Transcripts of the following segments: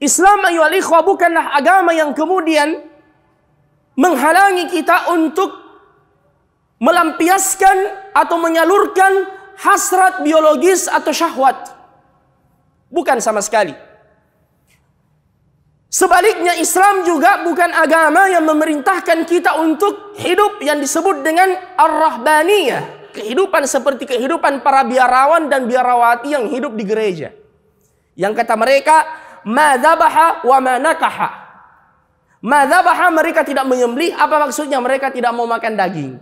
Islam ayyuhal ikhwah bukanlah agama yang kemudian menghalangi kita untuk melampiaskan atau menyalurkan hasrat biologis atau syahwat. Bukan sama sekali. Sebaliknya Islam juga bukan agama yang memerintahkan kita untuk hidup yang disebut dengan ar-rahbaniyah. Kehidupan seperti kehidupan para biarawan dan biarawati yang hidup di gereja. Yang kata mereka, ma dzabaha wa ma nakaha. Ma dzabaha, mereka tidak menyembelih, apa maksudnya? Mereka tidak mau makan daging.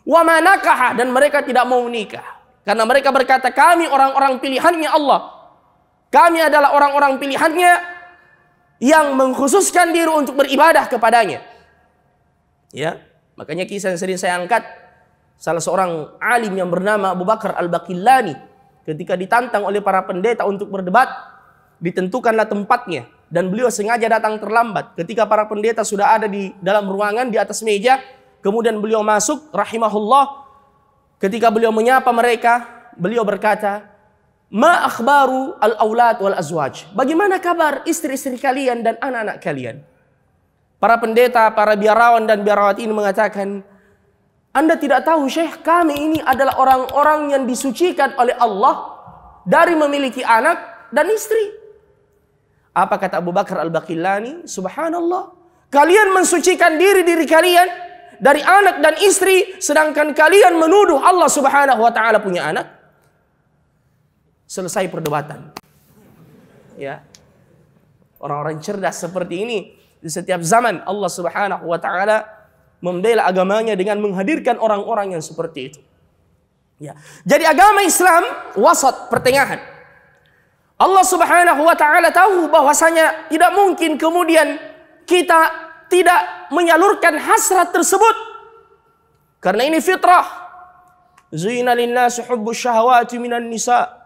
Wa ma nakaha, dan mereka tidak mau menikah. Karena mereka berkata, kami orang-orang pilihannya Allah. Kami adalah orang-orang pilihannya yang mengkhususkan diri untuk beribadah kepadanya. Ya, makanya kisah yang sering saya angkat, salah seorang alim yang bernama Abu Bakar Al-Baqillani, ketika ditantang oleh para pendeta untuk berdebat, ditentukanlah tempatnya dan beliau sengaja datang terlambat. Ketika para pendeta sudah ada di dalam ruangan di atas meja, kemudian beliau masuk rahimahullah. Ketika beliau menyapa mereka, beliau berkata, ma akhbaru al-aulad wal azwaj. Bagaimana kabar istri-istri kalian dan anak-anak kalian? Para pendeta, para biarawan dan biarawati ini mengatakan, Anda tidak tahu Syekh, kami ini adalah orang-orang yang disucikan oleh Allah dari memiliki anak dan istri. Apa kata Abu Bakar Al-Baqillani? Subhanallah, kalian mensucikan diri kalian dari anak dan istri, sedangkan kalian menuduh Allah Subhanahu wa taala punya anak. Selesai perdebatan. Ya. Orang-orang cerdas seperti ini di setiap zaman Allah Subhanahu wa taala membela agamanya dengan menghadirkan orang-orang yang seperti itu. Ya. Jadi agama Islam wasat, pertengahan. Allah Subhanahu wa taala tahu bahwasanya tidak mungkin kemudian kita tidak menyalurkan hasrat tersebut. Karena ini fitrah. Zuyina lin-nasi hubbus syahawati minan nisa.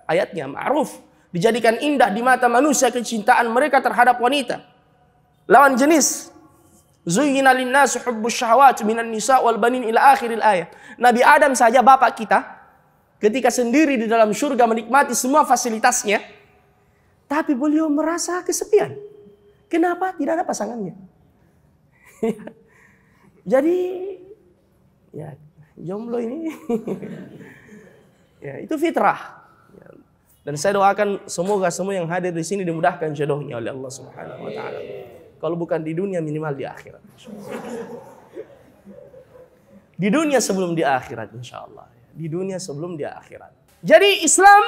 Ayatnya ma'ruf, dijadikan indah di mata manusia kecintaan mereka terhadap wanita lawan jenis. Zuyyina lin-nasi hubbus syahawati minan nisa wal banin ila akhiril ayat. Nabi Adam saja bapak kita ketika sendiri di dalam surga menikmati semua fasilitasnya, tapi beliau merasa kesepian. Kenapa? Tidak ada pasangannya. Jadi ya jomblo ini ya itu fitrah. Dan saya doakan semoga semua yang hadir di sini dimudahkan jodohnya oleh Allah Subhanahu wa taala. Kalau bukan di dunia, minimal di akhirat. Di dunia sebelum di akhirat, insyaallah. Di dunia sebelum di akhirat. Jadi Islam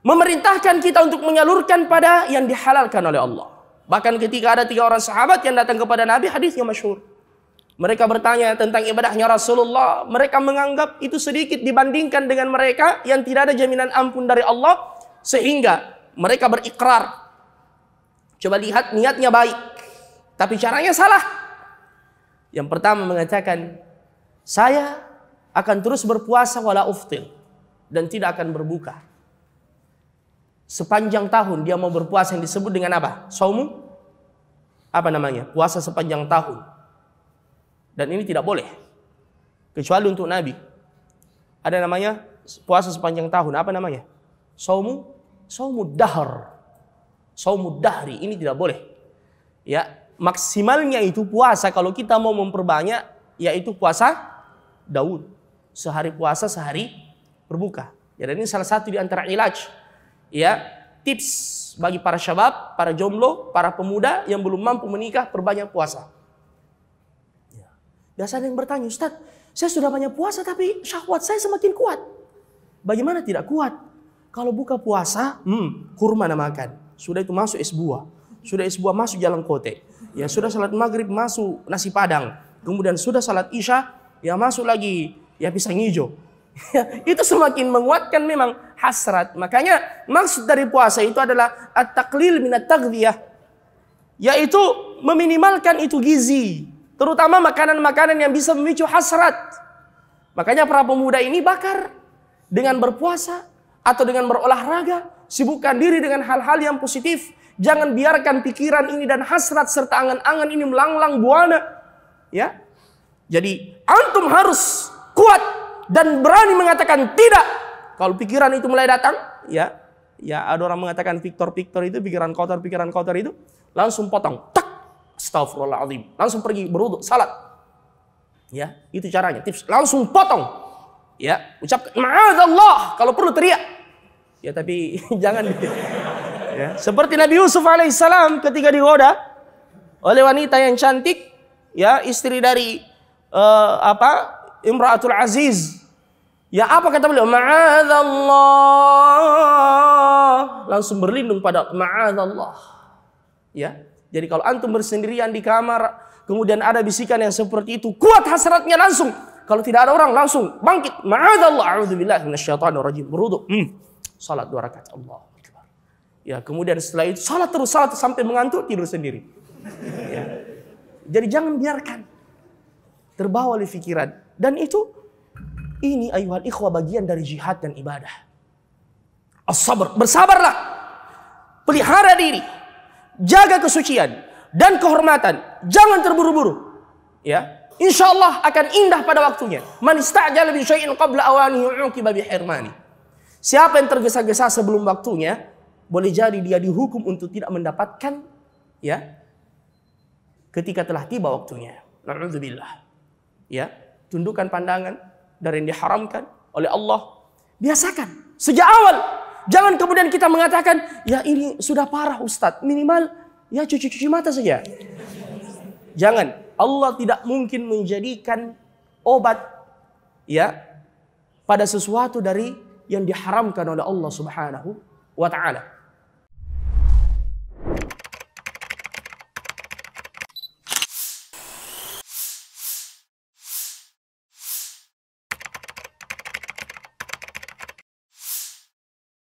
memerintahkan kita untuk menyalurkan pada yang dihalalkan oleh Allah. Bahkan ketika ada 3 orang sahabat yang datang kepada Nabi, hadisnya masyhur. Mereka bertanya tentang ibadahnya Rasulullah. Mereka menganggap itu sedikit dibandingkan dengan mereka yang tidak ada jaminan ampun dari Allah. Sehingga mereka berikrar. Coba lihat, niatnya baik, tapi caranya salah. Yang pertama mengatakan, saya akan terus berpuasa wala uftir, dan tidak akan berbuka. Sepanjang tahun dia mau berpuasa, yang disebut dengan apa? Saumu? Apa namanya? Puasa sepanjang tahun. Dan ini tidak boleh, kecuali untuk Nabi. Ada namanya puasa sepanjang tahun. Apa namanya? Saumu dahr. Saumu dahri. Ini tidak boleh. Ya, maksimalnya itu puasa kalau kita mau memperbanyak, yaitu puasa Daud. Sehari puasa, sehari berbuka. Ya, dan ini salah satu di antara ilaj. Ya, tips bagi para syabab, para jomblo, para pemuda yang belum mampu menikah, perbanyak puasa. Biasanya yang bertanya, Ustaz, saya sudah banyak puasa tapi syahwat saya semakin kuat. Bagaimana tidak kuat? Kalau buka puasa, kurma makan. Sudah itu masuk es buah. Sudah es buah masuk jalan kote. Ya sudah salat maghrib masuk nasi padang. Kemudian sudah salat isya, ya masuk lagi ya pisang hijau. Itu semakin menguatkan memang hasrat. Makanya maksud dari puasa itu adalah at-taqlil minat taghdhiyah. Yaitu meminimalkan itu gizi. Terutama makanan-makanan yang bisa memicu hasrat. Makanya para pemuda ini bakar dengan berpuasa atau dengan berolahraga. Sibukkan diri dengan hal-hal yang positif. Jangan biarkan pikiran ini dan hasrat serta angan-angan ini melanglang buana. Ya. Jadi antum harus kuat dan berani mengatakan tidak. Kalau pikiran itu mulai datang, ya, Ya, ada orang mengatakan Victor itu pikiran kotor itu langsung potong. Tak. Astagfirullahaladzim. Langsung pergi berwudu, salat. Ya, itu caranya. Tips. Langsung potong. Ya, ucapkan ma'adzallah kalau perlu teriak. Ya, tapi jangan. Ya, seperti Nabi Yusuf alaihissalam ketika digoda oleh wanita yang cantik, ya, istri dari Imratul Aziz. Ya, apa kata beliau? Ma'adzallah. Langsung berlindung pada ma'adzallah. Ya. Jadi kalau antum bersendirian di kamar, kemudian ada bisikan yang seperti itu, kuat hasratnya langsung. Kalau tidak ada orang langsung bangkit. Ma'adzallah. A'udzubillahi minasyaitonir rajim. Berwudu. Salat 2 rakaat. Allahu Akbar. Ya, kemudian setelah itu salat terus sampai mengantuk, tidur sendiri. Ya. Jadi jangan biarkan terbawa oleh pikiran. Dan ini ayuhal ikhwah bagian dari jihad dan ibadah. As-sabr, bersabarlah. Pelihara diri. Jaga kesucian dan kehormatan. Jangan terburu-buru. Ya, insyaallah akan indah pada waktunya. Man istajala bi syai'in qabla awanihi uqiba bi hirmani. Siapa yang tergesa-gesa sebelum waktunya, boleh jadi dia dihukum untuk tidak mendapatkan, ya, ketika telah tiba waktunya. Na'udzubillah. Ya, tundukkan pandangan dari yang diharamkan oleh Allah. Biasakan sejak awal. Jangan kemudian kita mengatakan, ya ini sudah parah Ustadz, minimal ya cuci mata saja. Jangan. Allah tidak mungkin menjadikan obat, ya, pada sesuatu dari yang diharamkan oleh Allah Subhanahu wa ta'ala.